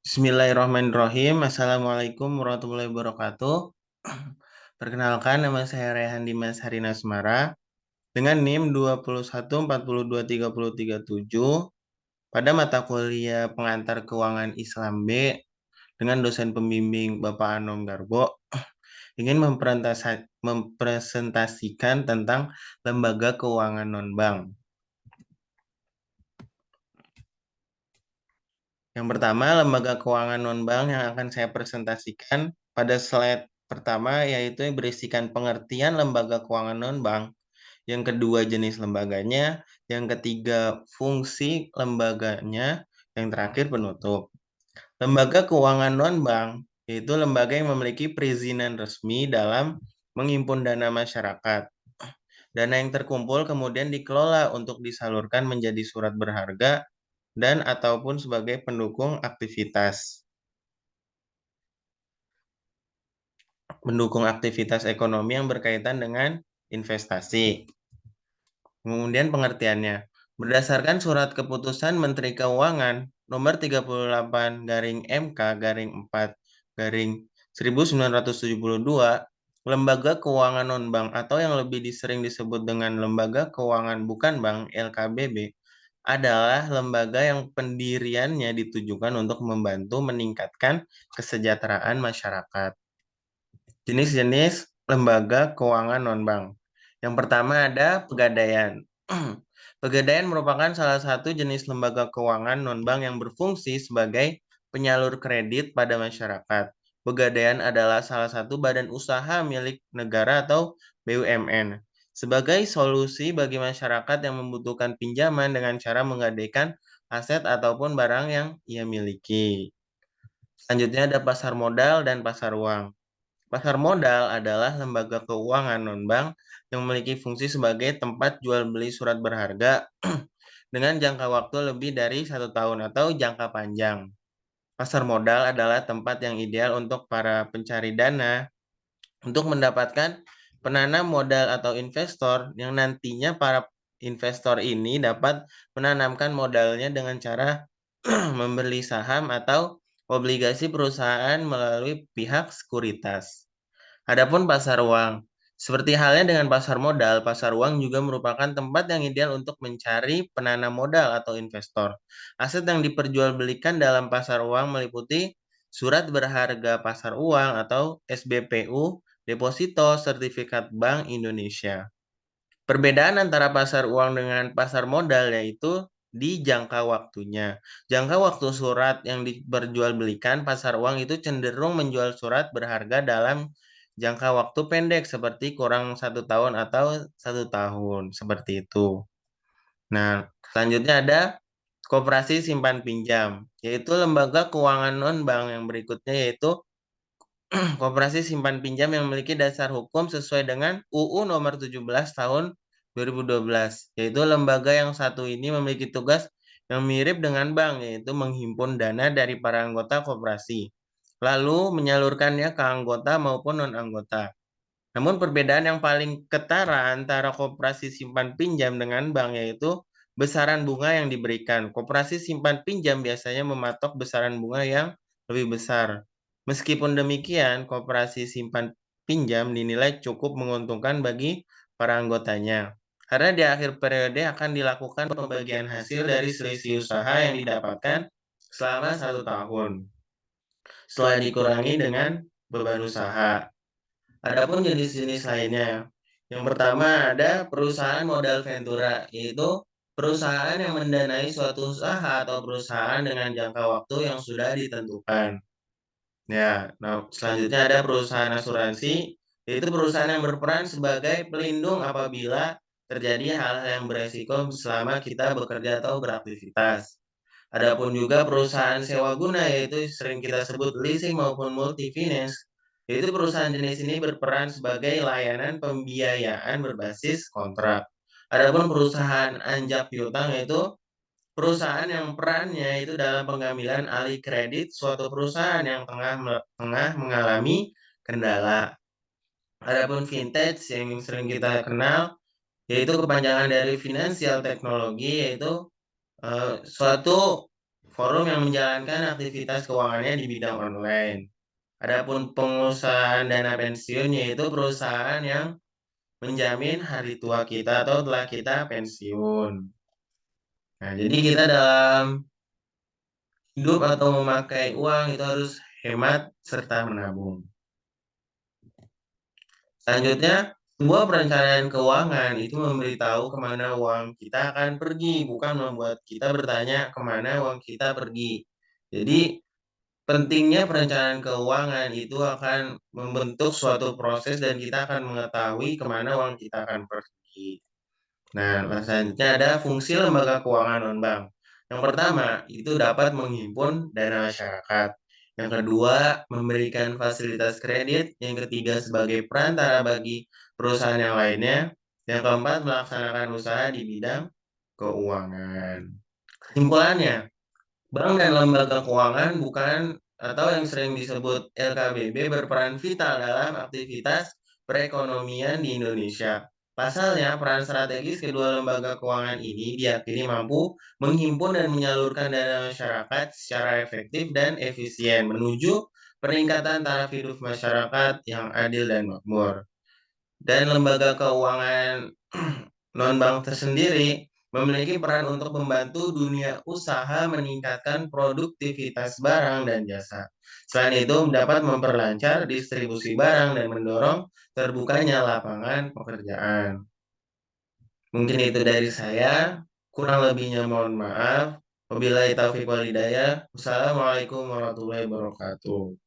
Bismillahirrahmanirrahim. Assalamualaikum warahmatullahi wabarakatuh. Perkenalkan, nama saya Rehan Dimas Harina Asmara dengan NIM 21402337 pada mata kuliah Pengantar Keuangan Islam B dengan dosen pembimbing Bapak Anom Garbo ingin mempresentasikan tentang lembaga keuangan non-bank. Yang pertama, lembaga keuangan non-bank yang akan saya presentasikan pada slide pertama yaitu berisikan pengertian lembaga keuangan non-bank. Yang kedua, jenis lembaganya. Yang ketiga, fungsi lembaganya. Yang terakhir, penutup. Lembaga keuangan non-bank yaitu lembaga yang memiliki perizinan resmi dalam menghimpun dana masyarakat. Dana yang terkumpul kemudian dikelola untuk disalurkan menjadi surat berharga dan ataupun sebagai pendukung aktivitas ekonomi yang berkaitan dengan investasi. Kemudian pengertiannya, berdasarkan surat keputusan Menteri Keuangan nomor 38/4/1972, lembaga keuangan non-bank atau yang lebih sering disebut dengan lembaga keuangan bukan bank (LKBB) adalah lembaga yang pendiriannya ditujukan untuk membantu meningkatkan kesejahteraan masyarakat. Jenis-jenis lembaga keuangan non-bank. Yang pertama ada Pegadaian. Pegadaian merupakan salah satu jenis lembaga keuangan non-bank yang berfungsi sebagai penyalur kredit pada masyarakat. Pegadaian adalah salah satu badan usaha milik negara atau BUMN sebagai solusi bagi masyarakat yang membutuhkan pinjaman dengan cara menggadaikan aset ataupun barang yang ia miliki. Selanjutnya ada pasar modal dan pasar uang. Pasar modal adalah lembaga keuangan non-bank yang memiliki fungsi sebagai tempat jual beli surat berharga dengan jangka waktu lebih dari 1 tahun atau jangka panjang. Pasar modal adalah tempat yang ideal untuk para pencari dana untuk mendapatkan penanam modal atau investor yang nantinya para investor ini dapat menanamkan modalnya dengan cara membeli saham atau obligasi perusahaan melalui pihak sekuritas. Adapun pasar uang, seperti halnya dengan pasar modal, pasar uang juga merupakan tempat yang ideal untuk mencari penanam modal atau investor. Aset yang diperjualbelikan dalam pasar uang meliputi surat berharga pasar uang atau SBPU, deposito, sertifikat Bank Indonesia. Perbedaan antara pasar uang dengan pasar modal yaitu di jangka waktunya. Jangka waktu surat yang diperjualbelikan pasar uang itu cenderung menjual surat berharga dalam jangka waktu pendek seperti kurang 1 tahun atau 1 tahun seperti itu. Nah, selanjutnya ada koperasi simpan pinjam, yaitu lembaga keuangan non-bank yang berikutnya yaitu koperasi simpan pinjam yang memiliki dasar hukum sesuai dengan UU nomor 17 tahun 2012, yaitu lembaga yang satu ini memiliki tugas yang mirip dengan bank, yaitu menghimpun dana dari para anggota koperasi, lalu menyalurkannya ke anggota maupun non-anggota. Namun perbedaan yang paling ketara antara koperasi simpan pinjam dengan bank yaitu besaran bunga yang diberikan. Koperasi simpan pinjam biasanya mematok besaran bunga yang lebih besar. Meskipun demikian, koperasi simpan pinjam dinilai cukup menguntungkan bagi para anggotanya. Karena di akhir periode akan dilakukan pembagian hasil dari selisih usaha yang didapatkan selama 1 tahun. Setelah dikurangi dengan beban usaha. Adapun jenis-jenis lainnya. Yang pertama ada perusahaan modal ventura, yaitu perusahaan yang mendanai suatu usaha atau perusahaan dengan jangka waktu yang sudah ditentukan. Ya, nah selanjutnya ada perusahaan asuransi, yaitu perusahaan yang berperan sebagai pelindung apabila terjadi hal-hal yang beresiko selama kita bekerja atau beraktivitas. Adapun juga perusahaan sewa guna, yaitu sering kita sebut leasing maupun multi-finance, yaitu perusahaan jenis ini berperan sebagai layanan pembiayaan berbasis kontrak. Adapun perusahaan anjak piutang yaitu perusahaan yang perannya itu dalam pengambilan alih kredit suatu perusahaan yang tengah mengalami kendala. Adapun vintage yang sering kita kenal yaitu kepanjangan dari finansial teknologi, yaitu suatu forum yang menjalankan aktivitas keuangannya di bidang online. Adapun pengusahaan dana pensiun yaitu perusahaan yang menjamin hari tua kita atau telah kita pensiun. Nah, jadi kita dalam hidup atau memakai uang itu harus hemat serta menabung. Selanjutnya, sebuah perencanaan keuangan itu memberitahu kemana uang kita akan pergi, bukan membuat kita bertanya kemana uang kita pergi. Jadi, pentingnya perencanaan keuangan itu akan membentuk suatu proses dan kita akan mengetahui kemana uang kita akan pergi. Nah, selanjutnya ada fungsi lembaga keuangan non-bank. Yang pertama, itu dapat menghimpun dana masyarakat. Yang kedua, memberikan fasilitas kredit. Yang ketiga, sebagai perantara bagi perusahaan yang lainnya. Yang keempat, melaksanakan usaha di bidang keuangan. Kesimpulannya, bank dan lembaga keuangan bukan atau yang sering disebut LKBB berperan vital dalam aktivitas perekonomian di Indonesia. Pasalnya, peran strategis kedua lembaga keuangan ini diyakini mampu menghimpun dan menyalurkan dana masyarakat secara efektif dan efisien menuju peningkatan taraf hidup masyarakat yang adil dan makmur. Dan lembaga keuangan non-bank tersendiri memiliki peran untuk membantu dunia usaha meningkatkan produktivitas barang dan jasa. Selain itu, dapat memperlancar distribusi barang dan mendorong terbukanya lapangan pekerjaan. Mungkin itu dari saya, kurang lebihnya mohon maaf. Wabillahi taufiq wal hidayah. Wassalamualaikum warahmatullahi wabarakatuh.